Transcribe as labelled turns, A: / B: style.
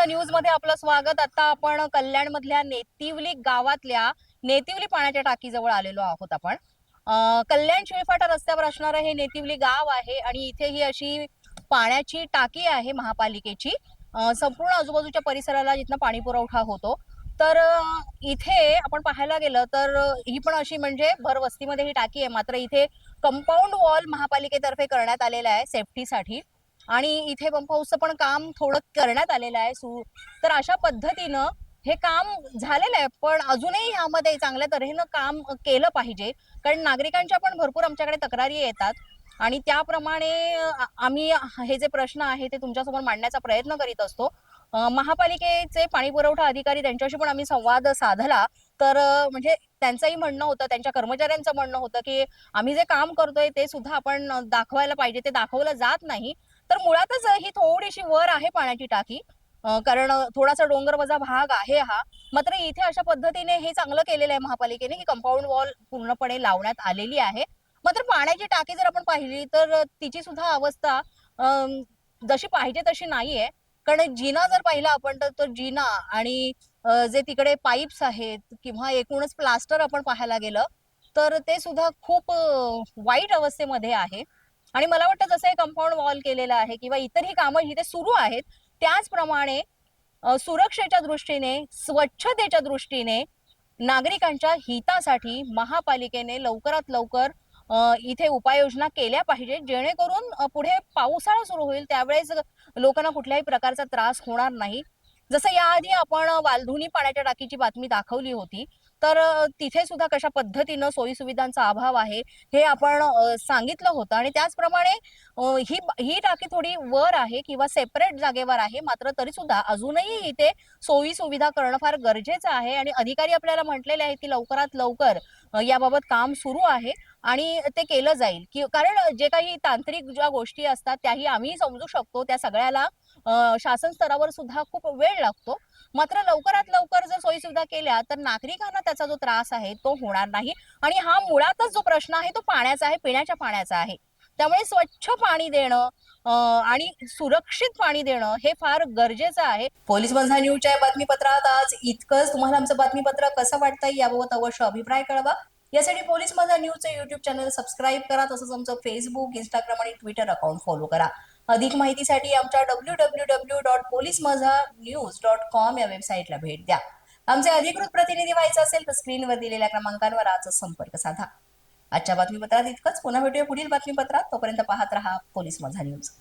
A: News मध्ये आपलं स्वागत। आता आपण कल्याण मधल्या नेतिवली गावातल्या नेतिवली पाण्याच्या टाकीजवळ आलेलो आहोत आपण। कल्याण शिळफाटा रस्त्यावर असणारं हे नेतिवली गाव आहे आणि इथे ही अशी पाण्याची टाकी आहे महापालिकेची। संपूर्ण आजूबाजूच्या परिसराला जिथनं पाणी पुरवठा होतो। तर इथे आपण पाहायला गेलं तर ही पण अशी म्हणजे भर वस्तीमध्ये ही टाकी आहे, मात्र इथे कंपाऊंड वॉल महापालिकेतर्फे करण्यात आलेला आहे सेफ्टीसाठी आणि इथे पंप हाऊसचं पण काम थोडं करण्यात आलेलं आहे तर अशा पद्धतीनं हे काम झालेलं आहे, पण अजूनही यामध्ये चांगल्या तऱ्हेनं काम केलं पाहिजे, कारण नागरिकांच्या पण भरपूर आमच्याकडे तक्रारी येतात आणि त्याप्रमाणे आम्ही हे जे प्रश्न आहे ते तुमच्यासमोर मांडण्याचा प्रयत्न करीत असतो। महापालिकेचे पाणी पुरवठा अधिकारी त्यांच्याशी पण आम्ही संवाद साधला, तर म्हणजे त्यांचंही म्हणणं होतं, त्यांच्या कर्मचाऱ्यांचं म्हणणं होतं की आम्ही जे काम करतोय ते सुद्धा आपण दाखवायला पाहिजे, ते दाखवलं जात नाही। तर मुळातच ही थोडीशी वर आहे पाण्याची टाकी, कारण थोडासा डोंगरवजा भाग आहे हा। मात्र इथे अशा पद्धतीने हे चांगलं केलेलं आहे महापालिकेने की कंपाऊंड वॉल पूर्णपणे लावण्यात आलेली आहे। मात्र पाण्याची टाकी जर आपण पाहिली तर तिची सुद्धा अवस्था जशी पाहिजे तशी नाहीये, कारण जिना जर पाहिला आपण तर तो जिना आणि जे तिकडे पाईप्स आहेत किंवा एकूणच प्लास्टर आपण पाहायला गेलं तर ते सुद्धा खूप वाईट अवस्थेमध्ये आहे। आणि मला वाटतं जसं हे कंपाऊंड वॉल केलेलं आहे किंवा इतरही कामं इथे सुरू आहेत, त्याचप्रमाणे सुरक्षेच्या दृष्टीने, स्वच्छतेच्या दृष्टीने, नागरिकांच्या हितासाठी महापालिकेने लवकरात लवकर इथे उपाययोजना केल्या पाहिजेत, जेणेकरून पुढे पावसाळा सुरू होईल त्यावेळेस लोकांना कुठल्याही प्रकारचा त्रास होणार नाही। जसं याआधी आपण वालधुनी पाण्याच्या टाकीची बातमी दाखवली होती, तर तिथे सुद्धा कशा पद्धतीनं सोयी सुविधांचा अभाव आहे हे आपण सांगितलं होतं आणि त्याचप्रमाणे ही ही टाकी थोडी वर आहे किंवा सेपरेट जागेवर आहे, मात्र तरी सुद्धा अजूनही इथे सोयी सुविधा करणं फार गरजेचं आहे आणि अधिकारी आपल्याला म्हटलेले आहेत की लवकरात लवकर याबाबत काम सुरू आहे आणि ते केलं जाईल, की कारण जे काही तांत्रिक ज्या गोष्टी असतात त्याही आम्ही समजू शकतो, त्या सगळ्याला शासन स्तरावर सुद्धा खूप वेळ लागतो। मात्र लवकरात लवकर जर सोयी सुविधा केल्या तर नागरिकांना त्याचा जो त्रास आहे तो होणार नाही आणि हा मुळातच जो प्रश्न आहे तो पाण्याचा आहे, पिण्याच्या पाण्याचा आहे। त्यामुळे स्वच्छ पाणी देणं आणि सुरक्षित पाणी देणं हे फार गरजेचं आहे। पोलीस माझा न्यूजच्या बातमीपत्रात आज इतकंच। तुम्हाला आमचं बातमीपत्र कसं वाटतंय याबाबत अवश्य अभिप्राय कळवा। यासाठी पोलीस माझा न्यूजचे युट्यूब चॅनल सबस्क्राईब करा, तसंच आमचं फेसबुक, इंस्टाग्राम आणि ट्विटर अकाउंट फॉलो करा। अधिक माहितीसाठी आमच्या www.policemazhanews.com या वेबसाईटला भेट द्या। आमचे अधिकृत प्रतिनिधी व्हायचं असेल तर स्क्रीनवर दिलेल्या क्रमांकांवर आजच संपर्क साधा। आजच्या बातमीपत्रात इतकंच। पुन्हा भेटूया पुढील बातमीपत्रात, तोपर्यंत पाहत रहा पोलीस माझा न्यूज।